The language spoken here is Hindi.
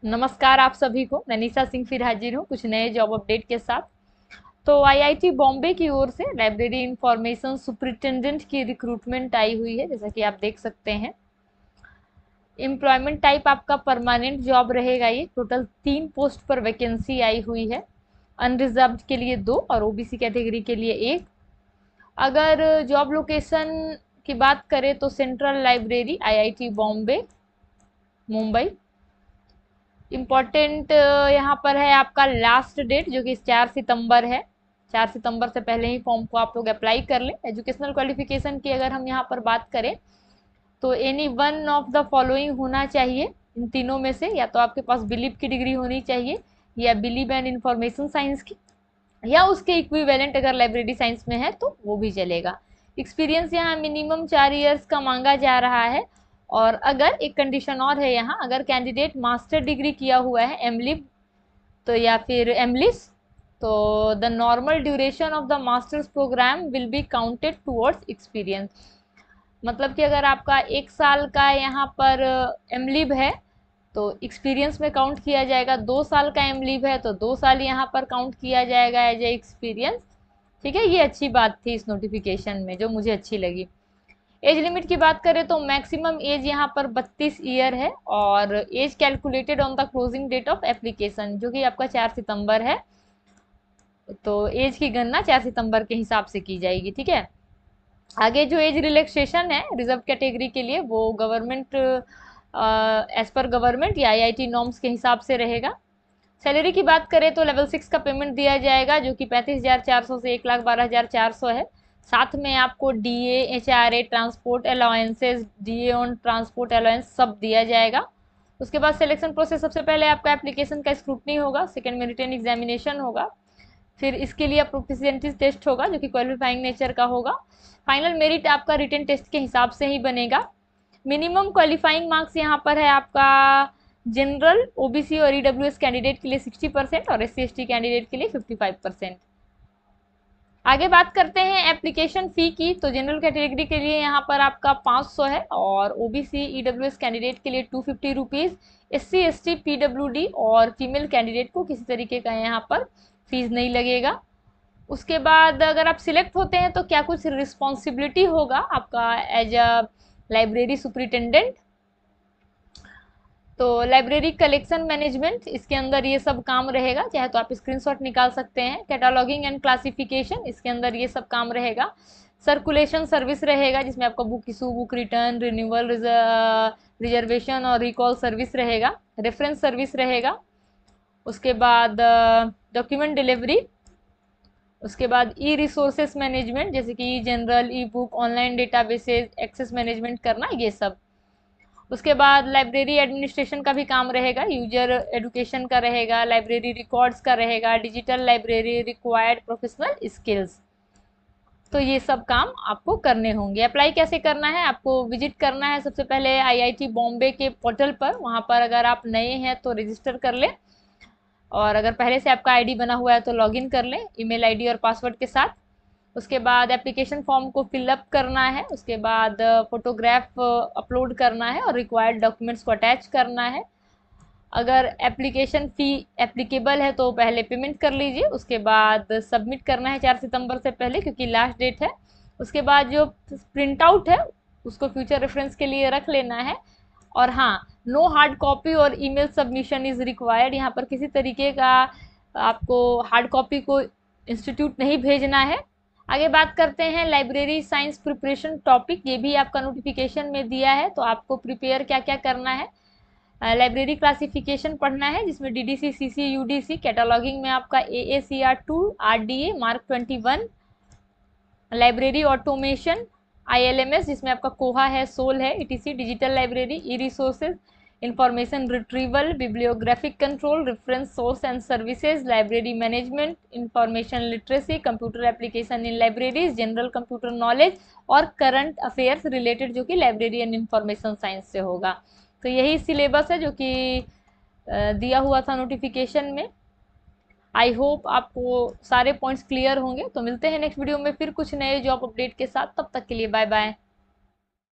नमस्कार आप सभी को। मैं निशा सिंह फिर हाजिर हूँ कुछ नए जॉब अपडेट के साथ। तो आईआईटी बॉम्बे की ओर से लाइब्रेरी इंफॉर्मेशन सुपरिटेंडेंट की रिक्रूटमेंट आई हुई है, जैसा कि आप देख सकते हैं। एम्प्लॉयमेंट टाइप आपका परमानेंट जॉब रहेगा। ये टोटल 3 पोस्ट पर वैकेंसी आई हुई है। अनरिजर्व्ड के लिए 2 और ओबीसी कैटेगरी के लिए 1। अगर जॉब लोकेशन की बात करें तो central library IIT Bombay Mumbai. Important यहाँ पर है आपका लास्ट डेट जो कि 4 सितंबर है। 4 सितंबर से पहले ही फॉर्म को आप लोग अप्लाई कर लें। एजुकेशनल क्वालिफिकेशन की अगर हम यहाँ पर बात करें तो any one of the following होना चाहिए। इन तीनों में से या तो आपके पास बिलीव की डिग्री होनी चाहिए, या बिलीव एंड इंफॉर्मेशन साइंस की, या उसके इक्विवेलेंट अगर लाइब्रेरी साइंस में है तो वो भी चलेगा। एक्सपीरियंस यहाँ मिनिमम 4 इयर्स का मांगा जा रहा है। और अगर एक कंडीशन और है यहाँ, अगर कैंडिडेट मास्टर डिग्री किया हुआ है एमलिब तो या फिर एमलिस, तो the normal duration of the masters programme will be counted towards experience. मतलब कि अगर आपका 1 साल का यहाँ पर एमलिब है तो एक्सपीरियंस में काउंट किया जाएगा। 2 साल का एमलीव है तो 2 साल यहाँ पर काउंट किया जाएगा एज ए एक्सपीरियंस। ठीक है, ये अच्छी बात थी इस नोटिफिकेशन में जो मुझे अच्छी लगी। एज लिमिट की बात करें तो मैक्सिमम एज यहाँ पर 32 ईयर है, और age calculated on the closing date of application जो कि आपका 4 सितंबर है। तो एज की गणना 4 सितंबर के हिसाब से की जाएगी। ठीक है, आगे जो एज रिलैक्सेशन है रिजर्व कैटेगरी के लिए वो गवर्नमेंट एज पर गवर्नमेंट या आईआईटी नॉर्म्स के हिसाब से रहेगा। सैलरी की बात करें तो लेवल 6 का पेमेंट दिया जाएगा जो कि 35,400 से 1,12,400 है। साथ में आपको DA, HRA, transport allowances, DA on transport allowance सब दिया जाएगा। उसके बाद सिलेक्शन प्रोसेस, सबसे पहले आपका एप्लीकेशन का स्क्रूटनी होगा, सेकेंड में रिटन एग्जामिनेशन होगा, फिर इसके लिए प्रोफिशिएंसी टेस्ट होगा जो कि क्वालिफाइंग नेचर का होगा। फाइनल मेरिट आपका रिटन टेस्ट के हिसाब से ही बनेगा। मिनिमम क्वालिफाइंग मार्क्स यहाँ पर है आपका जनरल, ओबीसी और ईडब्ल्यूएस कैंडिडेट के लिए 60% और एससी/एसटी कैंडिडेट के लिए 55%। आगे बात करते हैं एप्लीकेशन फ़ी की। तो जनरल कैटेगरी के लिए यहाँ पर आपका 500 है, और ओबीसी ईडब्ल्यूएस कैंडिडेट के लिए 250 रुपीज़। एससी/एसटी, पीडब्ल्यूडी और फीमेल कैंडिडेट को किसी तरीके का यहाँ पर फीस नहीं लगेगा। उसके बाद अगर आप सिलेक्ट होते हैं तो क्या कुछ रिस्पॉन्सिबिलिटी होगा आपका एज अ लाइब्रेरी सुपरिटेंडेंट। तो लाइब्रेरी कलेक्शन मैनेजमेंट, इसके अंदर ये सब काम रहेगा। चाहे तो आप स्क्रीनशॉट निकाल सकते हैं। कैटालॉगिंग एंड क्लासिफिकेशन, इसके अंदर ये सब काम रहेगा। सर्कुलेशन सर्विस रहेगा जिसमें आपका book issue, book return, renewal, reservation और रिकॉल सर्विस रहेगा। रेफरेंस सर्विस रहेगा। उसके बाद डॉक्यूमेंट डिलीवरी। उसके बाद ई रिसोर्सेस मैनेजमेंट जैसे कि journal, ebook, online databases, access management करना, ये सब। उसके बाद लाइब्रेरी एडमिनिस्ट्रेशन का भी काम रहेगा, यूजर एडुकेशन का रहेगा, लाइब्रेरी रिकॉर्ड्स का रहेगा, digital library required professional skills. तो ये सब काम आपको करने होंगे। अप्लाई कैसे करना है, आपको विजिट करना है सबसे पहले आईआईटी बॉम्बे के पोर्टल पर। वहाँ पर अगर आप नए हैं तो रजिस्टर कर लें, और अगर पहले से आपका आईडी बना हुआ है तो लॉगिन कर लें ईमेल आईडी और पासवर्ड के साथ। उसके बाद एप्लीकेशन फॉर्म को फिलअप करना है। उसके बाद फोटोग्राफ अपलोड करना है और रिक्वायर्ड डॉक्यूमेंट्स को अटैच करना है। अगर एप्लीकेशन फ़ी एप्लीकेबल है तो पहले पेमेंट कर लीजिए। उसके बाद सबमिट करना है 4 सितंबर से पहले क्योंकि लास्ट डेट है। उसके बाद जो प्रिंट आउट है उसको फ्यूचर रेफरेंस के लिए रख लेना है। और हाँ, नो हार्ड कॉपी और ईमेल सबमिशन इज़ रिक्वायर्ड। यहाँ पर किसी तरीके का आपको हार्ड कॉपी को इंस्टीट्यूट नहीं भेजना है। आगे बात करते हैं लाइब्रेरी साइंस प्रिपरेशन टॉपिक, ये भी आपका नोटिफिकेशन में दिया है। तो आपको प्रिपेयर क्या क्या करना है, लाइब्रेरी क्लासिफिकेशन पढ़ना है जिसमें डीडीसी, सीसी, यूडीसी, कैटालॉगिंग में आपका AACR2, RDA mark 21, library automation, ILMS जिसमें आपका कोहा है, सोल है, ETC, digital library, E resources, information retrieval, bibliographic control, reference source and services, library management, information literacy, computer application in libraries, general computer knowledge और करंट अफेयर्स रिलेटेड जो कि लाइब्रेरी एंड इंफॉर्मेशन साइंस से होगा। तो यही सिलेबस है जो कि दिया हुआ था नोटिफिकेशन में। आई होप आपको सारे पॉइंट्स क्लियर होंगे। तो मिलते हैं नेक्स्ट वीडियो में फिर कुछ नए जॉब अपडेट के साथ। तब तक के लिए बाय बाय।